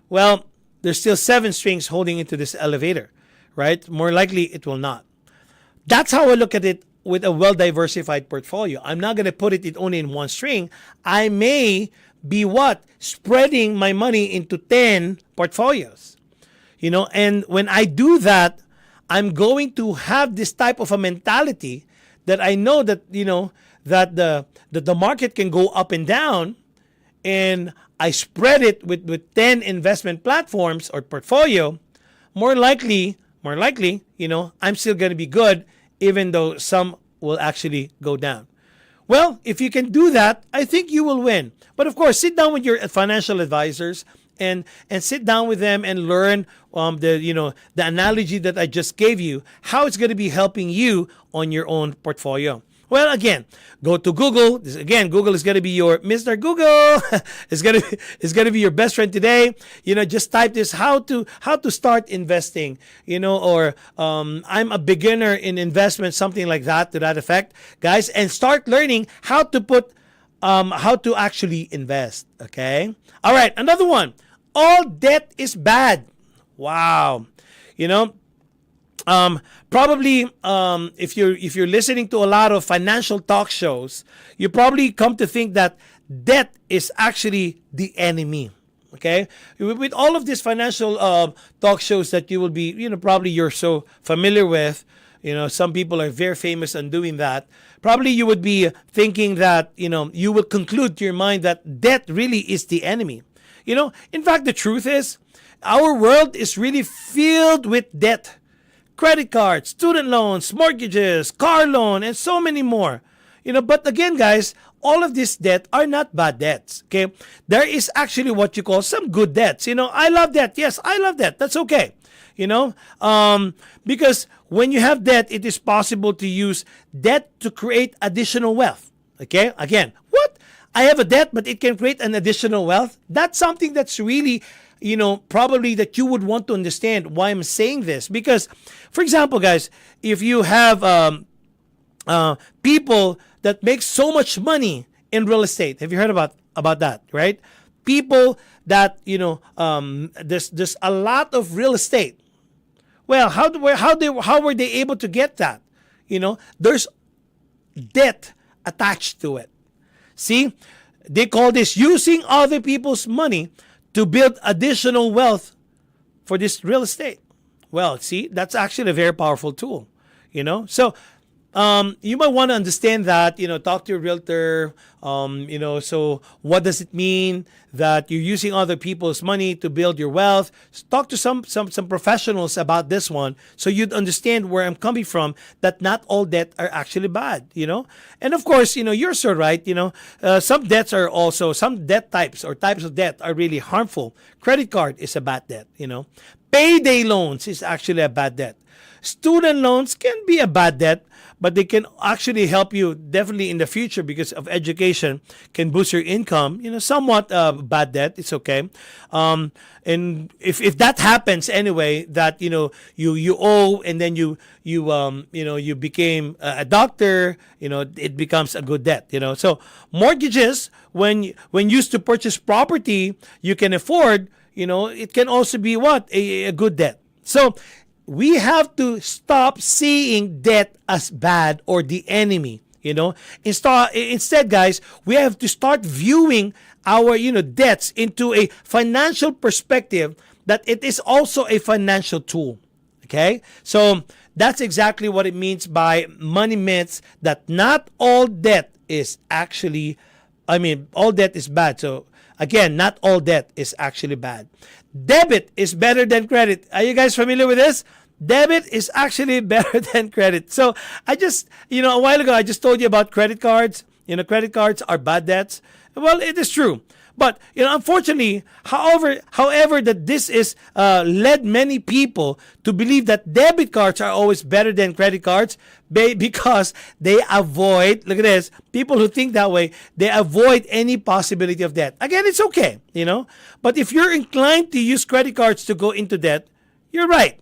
Well, there's still 7 strings holding into this elevator, right? More likely it will not. That's how I look at it with a well-diversified portfolio. I'm not going to put it only in one string. I may be spreading my money into 10 portfolios. And when I do that, I'm going to have this type of a mentality that I know that, that the market can go up and down, and I spread it with 10 investment platforms or portfolio. More likely, I'm still going to be good, even though some will actually go down. Well, if you can do that, I think you will win. But of course, sit down with your financial advisors and sit down with them and learn the analogy that I just gave you, how it's going to be helping you on your own portfolio. Well, again, go to Google. Google is going to be your Mr. Google. It's going to be your best friend today. Just type this: how to start investing. Or I'm a beginner in investment, something like that, to that effect, guys, and start learning how to actually invest. Okay. All right. Another one. All debt is bad. Wow. Probably if you're listening to a lot of financial talk shows, you probably come to think that debt is actually the enemy. Okay, with all of these financial talk shows that you will be, probably you're so familiar with, some people are very famous on doing that. Probably you would be thinking that, you will conclude to your mind that debt really is the enemy. In fact, the truth is, our world is really filled with debt. Credit cards, student loans, mortgages, car loan, and so many more. But again, guys, all of this debt are not bad debts. Okay, there is actually what you call some good debts. I love debt. Yes, I love debt. That's okay. Because when you have debt, it is possible to use debt to create additional wealth. Okay, again, what? I have a debt, but it can create an additional wealth. That's something that's really, probably that you would want to understand why I'm saying this. Because, for example, guys, if you have people that make so much money in real estate, have you heard about that, right? people that, there's a lot of real estate. Well, how were they able to get that? There's debt attached to it. See, they call this using other people's money to build additional wealth for this real estate. Well, see, that's actually a very powerful tool. So you might want to understand that, talk to your realtor, so what does it mean that you're using other people's money to build your wealth? Talk to some professionals about this one so you'd understand where I'm coming from, that not all debt are actually bad, And of course, you're so right, some debts are also, some debt types or types of debt are really harmful. Credit card is a bad debt, Payday loans is actually a bad debt. Student loans can be a bad debt, but they can actually help you definitely in the future because of education, can boost your income. Somewhat bad debt, it's okay. And if that happens anyway, that you owe and then you became a doctor, it becomes a good debt. So mortgages, when used to purchase property you can afford, it can also be a good debt. So we have to stop seeing debt as bad or the enemy, Instead, guys, we have to start viewing our, debts into a financial perspective, that it is also a financial tool. Okay? So that's exactly what it means by money myths, that not all debt is actually, all debt is bad. So again, not all debt is actually bad. Debit is better than credit. Are you guys familiar with this? Debit is actually better than credit. So I just, a while ago, I just told you about credit cards. Credit cards are bad debts. Well, it is true. But, unfortunately, however, that this is led many people to believe that debit cards are always better than credit cards because they avoid, look at this, people who think that way, they avoid any possibility of debt. Again, it's okay, But if you're inclined to use credit cards to go into debt, you're right.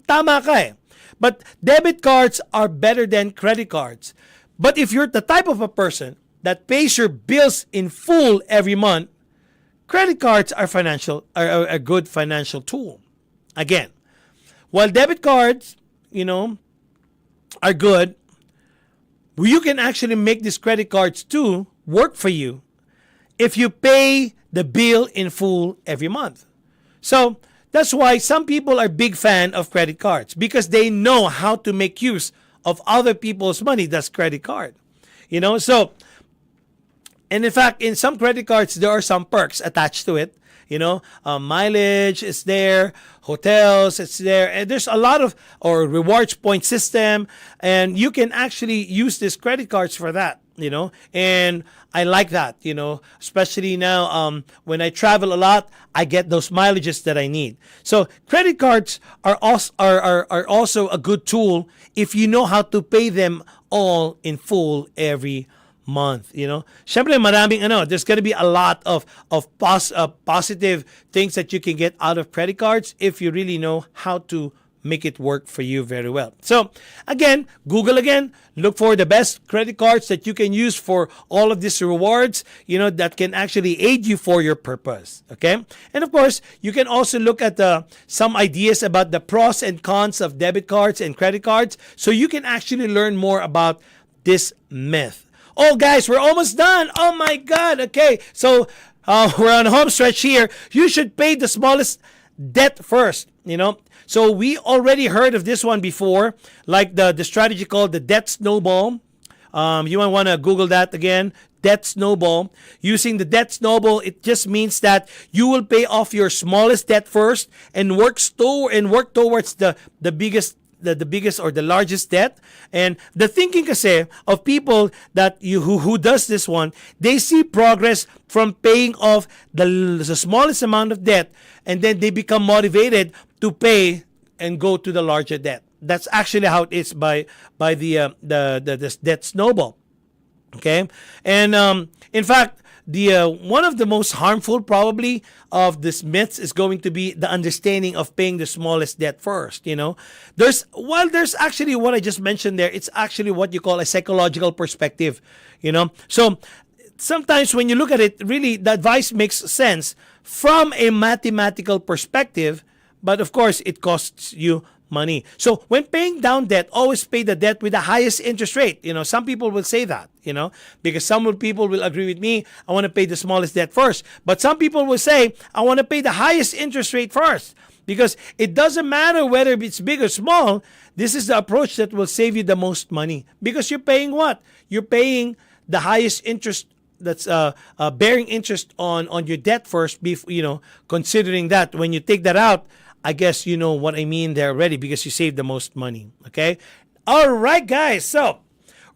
Tama ka eh. But debit cards are better than credit cards. But if you're the type of a person that pays your bills in full every month, credit cards are a good financial tool. Again, while debit cards, are good, you can actually make these credit cards too work for you if you pay the bill in full every month. So that's why some people are big fan of credit cards, because they know how to make use of other people's money. That's credit card. So, and in fact, in some credit cards, there are some perks attached to it. Mileage is there, hotels, it's there, and there's a lot of, or rewards point system, and you can actually use these credit cards for that. And I like that, especially now when I travel a lot, I get those mileages that I need. So credit cards are also a good tool if you know how to pay them all in full every month. Syempre maraming there's going to be a lot of positive things that you can get out of credit cards if you really know how to make it work for you very well. So again, Google again, look for the best credit cards that you can use for all of these rewards, that can actually aid you for your purpose. Okay. And of course, you can also look at some ideas about the pros and cons of debit cards and credit cards, so you can actually learn more about this myth. Oh guys, we're almost done. Oh my God. Okay. So we're on home stretch here. You should pay the smallest debt first, So we already heard of this one before, like the strategy called the debt snowball. You might want to Google that again, debt snowball. Using the debt snowball, it just means that you will pay off your smallest debt first and work towards the biggest or the largest debt. And the thinking kasi of people that who does this one, they see progress from paying off the smallest amount of debt, and then they become motivated to pay and go to the larger debt. That's actually how it is by the debt snowball. Okay, and in fact, the one of the most harmful probably of this myths is going to be the understanding of paying the smallest debt first. There's actually what I just mentioned there. It's actually what you call a psychological perspective. So sometimes when you look at it, really, the advice makes sense from a mathematical perspective, but of course, it costs you money. So when paying down debt, always pay the debt with the highest interest rate. Some people will say that, because some people will agree with me, I want to pay the smallest debt first. But some people will say, I want to pay the highest interest rate first. Because it doesn't matter whether it's big or small, this is the approach that will save you the most money. Because you're paying what? You're paying the highest interest that's bearing interest on your debt first, considering that when you take that out, I guess you know what I mean there already because you save the most money. Okay? All right, guys. So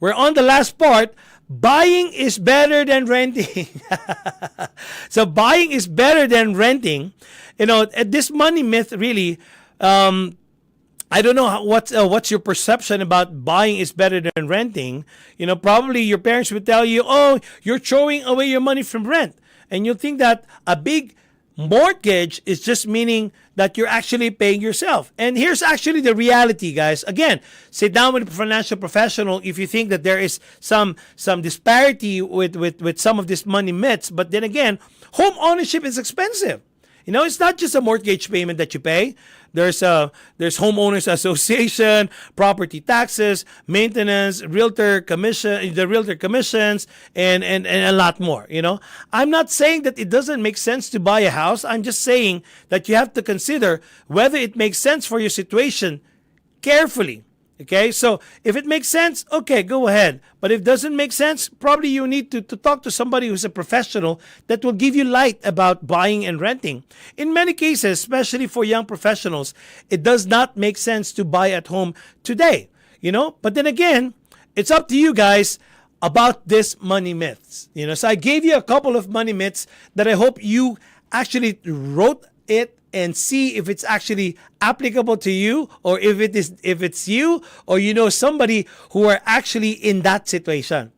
we're on the last part. Buying is better than renting. So buying is better than renting. This money myth really, I don't know what's your perception about buying is better than renting. Probably your parents would tell you, oh, you're throwing away your money from rent. And you'll think that a big mortgage is just meaning that you're actually paying yourself. And here's actually the reality, guys. Again, sit down with a financial professional if you think that there is some disparity with some of these money myths. But then again, home ownership is expensive. It's not just a mortgage payment that you pay. There's homeowners association, property taxes, maintenance, realtor commissions, and a lot more. I'm not saying that it doesn't make sense to buy a house. I'm just saying that you have to consider whether it makes sense for your situation carefully. Okay, so if it makes sense, okay, go ahead. But if it doesn't make sense, probably you need to talk to somebody who's a professional that will give you light about buying and renting. In many cases, especially for young professionals, it does not make sense to buy at home today. But then again, it's up to you guys about this money myths. So I gave you a couple of money myths that I hope you actually wrote it and see if it's actually applicable to you, or if it's you or somebody who are actually in that situation.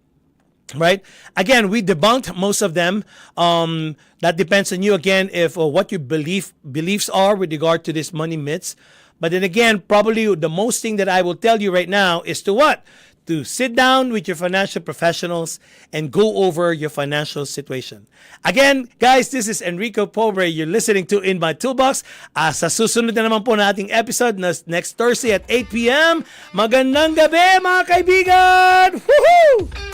Right? Again, we debunked most of them. That depends on you again if what your beliefs are with regard to this money myths. But then again, probably the most thing that I will tell you right now is to what? To sit down with your financial professionals and go over your financial situation. Again, guys, this is Enrico Pobre. You're listening to In My Toolbox. Sa susunod na naman po na ating episode next Thursday at 8 p.m. Magandang gabi, mga kaibigan! Woohoo!